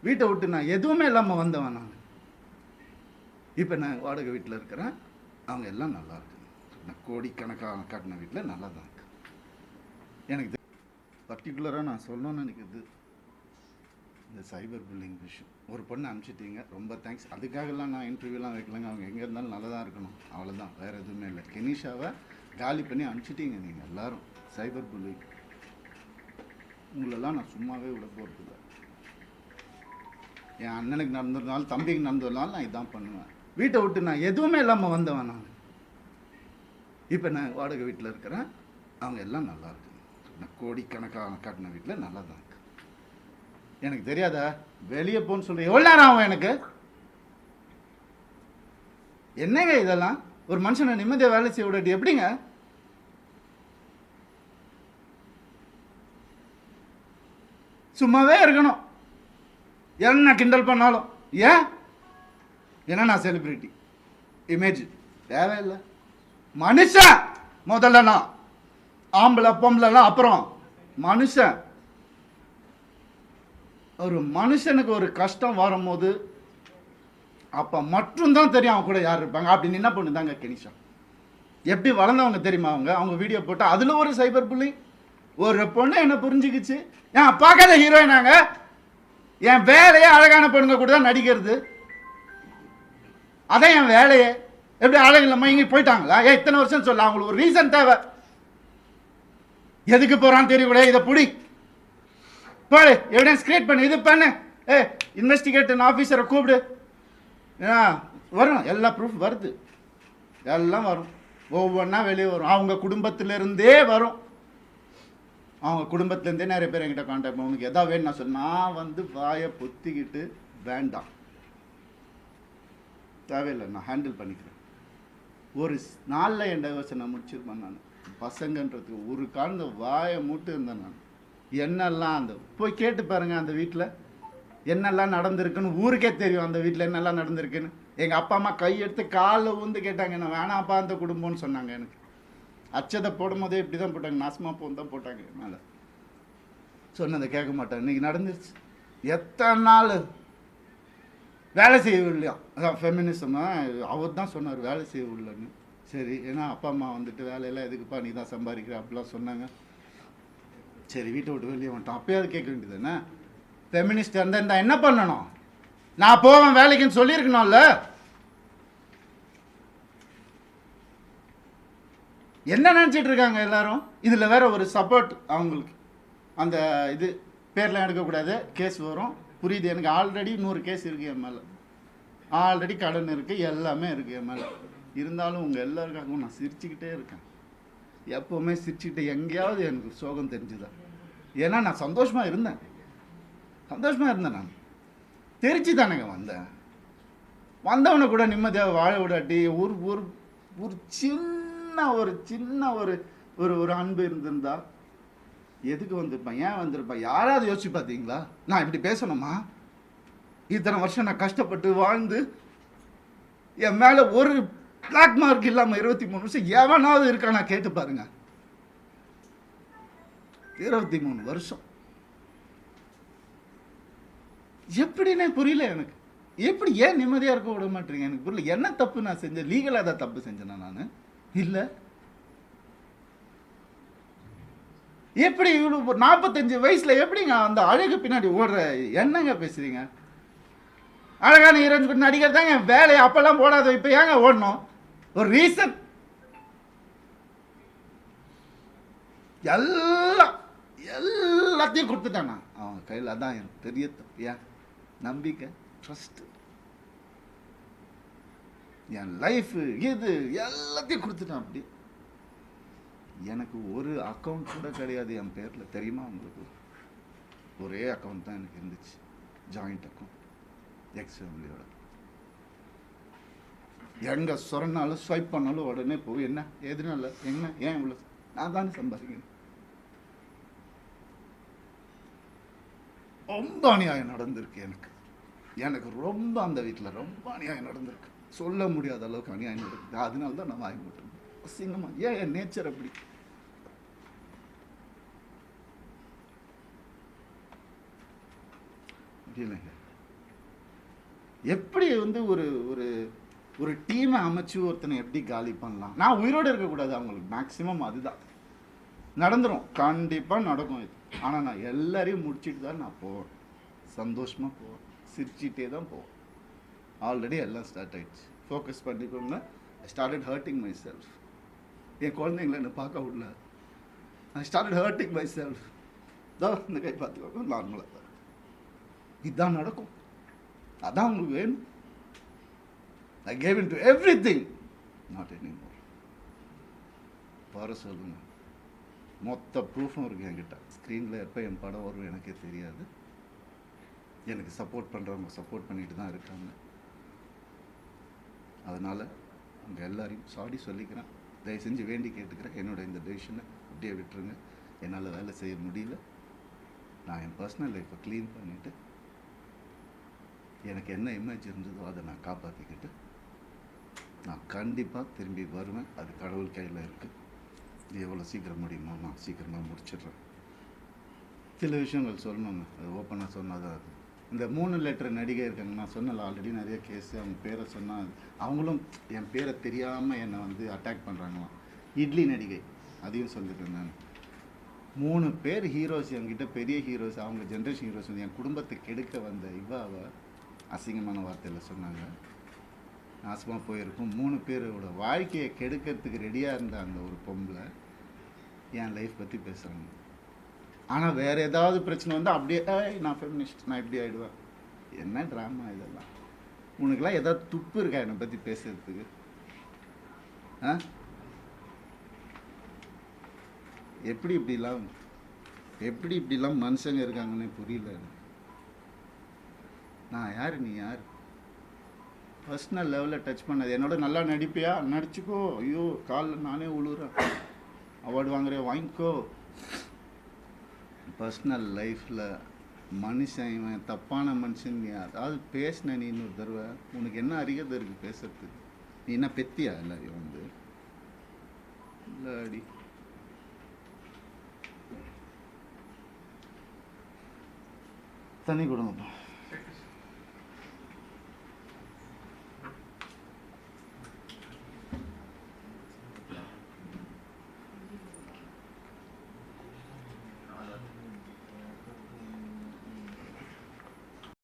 வீட்டை விட்டு நான் எதுவுமே இல்லாமல் வந்தவன் நான். இப்போ நான் வாடகை வீட்டில் இருக்கிறேன். அவங்க எல்லாம் நல்லா இருக்கு. நான் கோடிக்கணக்கான காட்டின வீட்டில் நல்லா தான் இருக்கு. எனக்கு பர்டிகுலராக நான் சொல்லணும்னு நினைக்கிறது இந்த சைபர் புல்லிங் விஷயம். ஒரு பொண்ணு அனுப்பிச்சிட்டீங்க, ரொம்ப தேங்க்ஸ். அதுக்காகலாம் நான் இன்டர்வியூலாம் வைக்கலங்க. அவங்க எங்கே இருந்தாலும் நல்லா தான் இருக்கணும், அவ்வளோதான், வேறு எதுவுமே இல்லை. கெனிஷாவை காலி பண்ணி அனுப்பிச்சிட்டீங்க நீங்கள் எல்லாரும். சைபர் புல்லிங் உங்களெல்லாம் நான் சும்மாவே விட போகிறதில்ல. என் அண்ணனுக்கு நடந்திருந்தாலும் தம்பிக்கு நடந்திருந்தாலும் நான் இதான் பண்ணுவேன். வீட்டை விட்டு நான் எதுவுமே இல்லாமல் வந்தவன் நான். இப்போ நான் வாடகை வீட்டில் இருக்கிறேன். அவங்க எல்லாம் நல்லா இருக்கு. நான் கோடிக்கணக்கான காட்டின வீட்டில் நல்லா தான் இருக்கு. எனக்கு தெரியாதா வெளியே போன்னு சொல்லி எவ்வளோ நேரம் ஆகும் எனக்கு? என்னங்க இதெல்லாம்? ஒரு மனுஷனை நிம்மதியாக வேலை செய்ய விடாட்டி எப்படிங்க? சும்மாவே இருக்கணும், என்ன கிண்டல் பண்ணாலும். ஏன்? ஏன்னா நான் செலிபிரிட்டி, இமேஜ் தேவையில்லை. மனுஷன் முதல்ல, நான் ஆம்பளை பொம்பளைலாம் அப்புறம். மனுஷன், ஒரு மனுஷனுக்கு ஒரு கஷ்டம் வரும்போது அப்போ மட்டும்தான் தெரியும் அவன் கூட யார் இருப்பாங்க. அப்படின்னு என்ன பண்ணுதாங்க கெனிஷா. எப்படி வளர்ந்தவங்க தெரியுமா அவங்க? அவங்க வீடியோ போட்டு அதில் ஒரு சைபர் புல்லிங். ஒரு பொண்ணு என்ன புரிஞ்சுக்கிச்சு, என் பார்க்காத ஹீரோயினாங்க, என் வேலையே அழகான பொண்ணுங்க கூட தான் நடிக்கிறது, அதான் என் வேலையே. எப்படி அழகு இல்லாமல் இங்கே போயிட்டாங்களா? இத்தனை வருஷம் சொல்ல, அவங்களுக்கு ஒரு ரீசன் தேவை. எதுக்கு போகிறான்னு தெரியக்கூட, இதை பிடி போடு, எவிடன்ஸ் கிரியேட் பண்ணு, இது பண்ணு, இன்வெஸ்டிகேஷன் ஆஃபீஸரை கூப்பிடு, வரும், எல்லா ப்ரூஃப் வருது, எல்லாம் வரும், ஒவ்வொன்றா வெளியே வரும். அவங்க குடும்பத்திலேருந்தே வரும். அவங்க குடும்பத்துலேருந்தே நிறைய பேர் என்கிட்ட கான்டாக்ட் பண்ண, உனக்கு எதாவது வேணும் நான் சொன்ன, நான் வந்து வாயை பொத்திக்கிட்டு வேண்டாம், தேவையில்லை, நான் ஹேண்டில் பண்ணிக்கிறேன். ஒரு நாளில் என் டைவர்ஸை நான் முடிச்சிருப்பேன். நான் பசங்கன்றதுக்கு ஒரு காலந்த வாயை மூட்டு இருந்தேன் நான். என்னெல்லாம் அந்த போய் கேட்டு பாருங்க, அந்த வீட்டில் என்னெல்லாம் நடந்திருக்குன்னு ஊருக்கே தெரியும். அந்த வீட்டில் என்னெல்லாம் நடந்திருக்குன்னு எங்கள் அப்பா அம்மா கையெடுத்து காலில் ஊந்து கேட்டாங்க. என்ன வேணாப்பா அந்த குடும்பம்னு சொன்னாங்க. எனக்கு அச்சதை போடும் போதே இப்படி தான் போட்டாங்க, நாசமாக போன்னு தான் போட்டாங்க மேலே. சொன்னதை கேட்க மாட்டேன். இன்றைக்கி நடந்துருச்சு. எத்தனை நாள் வேலை செய்யவில்லையா? அதான் ஃபெமினிசமாக அவர் தான் சொன்னார், வேலை செய்யவில்லைன்னு. சரி, ஏன்னா அப்பா அம்மா வந்துட்டு வேலையெல்லாம் எதுக்குப்பா நீ தான் சம்பாதிக்கிற அப்படிலாம் சொன்னாங்க. சரி, வீட்டை விட்டு வெளியே வந்துட்டோம். அப்பயாவது கேட்க வேண்டியது என்ன? ஃபெமினிஸ்ட் இருந்தால் என்ன பண்ணணும்? நான் போவேன் வேலைக்குன்னு சொல்லியிருக்கணும்ல. என்ன நினச்சிட்டு இருக்காங்க எல்லாரும்? இதில் வேற ஒரு சப்போர்ட் அவங்களுக்கு. அந்த இது பேர்லாம் எடுக்கக்கூடாது, கேஸ் வரும், புரியுது எனக்கு. ஆல்ரெடி 100 கேஸ் இருக்குது என் மேலே, ஆல்ரெடி கடன் இருக்குது, எல்லாமே இருக்குது என் மேலே. இருந்தாலும் உங்கள் எல்லாருக்காகவும் நான் சிரிச்சுக்கிட்டே இருக்கேன். எப்போவுமே சிரிச்சுக்கிட்டே. எங்கேயாவது எனக்கு சோகம் தெரிஞ்சுதான். ஏன்னா நான் சந்தோஷமாக இருந்தேன், நான் தெரிச்சு தானேங்க வந்தேன். வந்தவனை கூட நிம்மதியாக வாழ விடாட்டி ஒரு ஒரு ஒரு சின்ன ஒரு அன்பு இருந்திருந்தா எதுக்கு வந்திருப்பேன்? ஏன் வந்திருப்பேன்? யாராவது யோசிச்சு பார்த்தீங்களா? நான் இப்படி பேசணுமா? இத்தனை வருஷம் நான் கஷ்டப்பட்டு வாழ்ந்து என் மேலே ஒரு பிளாக் மார்க் இல்லாமல் 23 வருஷம் எவனாவது இருக்கா? நான் கேட்டு பாருங்க. 23 வருஷம் எப்படின்னே புரியல எனக்கு. எப்படி ஏன் நிம்மதியாக இருக்க விட மாட்டேங்க? எனக்கு புரியல. என்ன தப்பு நான் செஞ்சேன்? லீகலாக தான் தப்பு செஞ்சேனா நான்? இல்லை. எப்படி இவ்வளோ 45 வயசில் எப்படிங்க அந்த அழகு பின்னாடி ஓடுற? என்னங்க பேசுறீங்க? அழகான ஹீரோயின் நடிகர் தாங்க வேலையை அப்பெல்லாம் போடாத, இப்போ ஏங்க ஓடணும்? ஒரு ரீசன். எல்லாத்தையும் கொடுத்துட்டான் நான் அவன் கையில். அதான் எனக்கு பெரிய தப்பு. ஏன்? நம்பிக்கை, ட்ரஸ்ட், என் லைஃப், இது எல்லாத்தையும் கொடுத்துட்டான். அப்படி எனக்கு ஒரு அக்கௌண்ட் கூட கிடையாது என் பேரில், தெரியுமா உங்களுக்கு? ஒரே அக்கௌண்ட் தான் எனக்கு இருந்துச்சு, ஜாயிண்ட் அக்கௌண்ட், எக்ஸ் ஃபேமிலியோட. எங்கே சொன்னாலும் ஸ்வைப் பண்ணாலும் உடனே போய் என்ன எதுனால என்ன ஏன் இவ்வளோ? நான் தானே சம்பாதிக்கணும். ரொம்ப அநியாயம் நடந்திருக்கு எனக்கு ரொம்ப. அந்த வீட்டில் ரொம்ப அநியாயம் நடந்திருக்கு, சொல்ல முடியாத அளவுக்கு அநியாயம் நடக்குது. அதனால தான் நான் வாங்கி போட்டேன். அசிங்கமா. ஏன் என் நேச்சர் அப்படி. இல்லைங்க, எப்படி வந்து ஒரு ஒரு ஒரு டீமை அமைச்சு ஒருத்தனை எப்படி காலி பண்ணலாம்? நான் உயிரோடு இருக்கக்கூடாது அவங்களுக்கு, மேக்ஸிமம் அதுதான் நடந்துடும், கண்டிப்பாக நடக்கும் இது. ஆனால் நான் எல்லாரையும் முடிச்சுட்டு தான் நான் போவேன், சந்தோஷமாக போவேன், சிரிச்சிட்டே தான் போவேன். ஆல்ரெடி எல்லாம் ஸ்டார்ட் ஆயிடுச்சு, ஃபோக்கஸ் பண்ணிக்கோங்க. I started hurting myself. என் குழந்தைங்களை என்ன பார்க்க விடல. I started hurting myself. தான் இந்த கை பார்த்துக்கோங்க, நார்மலாக தான் இதுதான் நடக்கும். அதான் உங்களுக்கு வேணும். I gave into everything, not anymore. பாரு சொல்லுங்க, மொத்த ப்ரூஃபும் இருக்குது என்கிட்ட. ஸ்க்ரீனில் எப்போ என் படம் வரும் எனக்கே தெரியாது. எனக்கு சப்போர்ட் பண்ணுறவங்க சப்போர்ட் பண்ணிட்டு தான் இருக்காங்க. அதனால் அவங்க எல்லாரையும் சாரி சொல்லிக்கிறேன். தயவு செஞ்சு வேண்டி கேட்டுக்கிறேன், என்னோட இந்த டெசிஷனை அப்படியே விட்டுருங்க. என்னால் வேலை செய்ய முடியல. நான் என் பர்சனல் லைஃப்பை க்ளீன் பண்ணிவிட்டு எனக்கு என்ன இமேஜ் இருந்ததோ அதை நான் காப்பாற்றிக்கிட்டு நான் கண்டிப்பாக திரும்பி வருவேன். அது கடவுள் கையில் இருக்குது. இது எவ்வளோ சீக்கிரம் முடியுமோ நான் சீக்கிரமாக முடிச்சிடுறேன். சில விஷயங்கள் சொல்லணுங்க, அது ஓப்பனாக சொன்னால் தான். அது இந்த 3 லெட்டர் நடிகை இருக்காங்க, நான் சொன்னல ஆல்ரெடி நிறைய கேஸு. அவங்க பேரை சொன்னால் அவங்களும் என் பேரை தெரியாமல் என்னை வந்து அட்டாக் பண்ணுறாங்களாம். இட்லி நடிகை, அதையும் சொல்லியிருக்கேன் நான். 3 பேர் ஹீரோஸ் என்கிட்ட, பெரிய ஹீரோஸ், அவங்க ஜென்ரேஷன் ஹீரோஸ் வந்து என் குடும்பத்தை கெடுக்க வந்த இவாவை அசிங்கமான வார்த்தையில் சொன்னாங்க. நாசமாக போயிருக்கும். 3 பேரோட வாழ்க்கையை கெடுக்கிறதுக்கு ரெடியாக இருந்த அந்த ஒரு பொம்பளை என் லைஃப் பற்றி பேசுகிறாங்க. ஆனால் வேறு ஏதாவது பிரச்சனை வந்து அப்படியே நான் ஃபெமினிஸ்ட், நான் இப்படி ஆகிடுவேன். என்ன ட்ராமா இதெல்லாம்? உனக்குலாம் ஏதாவது துப்பு இருக்கா என்னை பற்றி பேசுறதுக்கு? எப்படி இப்படிலாம் மனுஷங்க இருக்காங்கன்னு புரியல. நான் யார், நீ யார்? பர்சனல் லெவலில் டச் பண்ணது. என்னோட நல்லா நடிப்பியா, நடிச்சுக்கோ. ஐயோ காலில் நானே உழுறேன். அவார்டு வாங்குறே, வாங்கிக்கோ. பர்சனல் லைஃப்பில் மனுஷன் இவன் தப்பான மனுஷன் நீ அதாவது பேசின நீ இன்னொரு தடவை, உனக்கு என்ன அறிகிறது இருக்குது பேசுறதுக்கு? நீ என்ன பெத்தியா எல்லாரையும் வந்து? இல்லாடி தண்ணி கொடுங்கப்பா.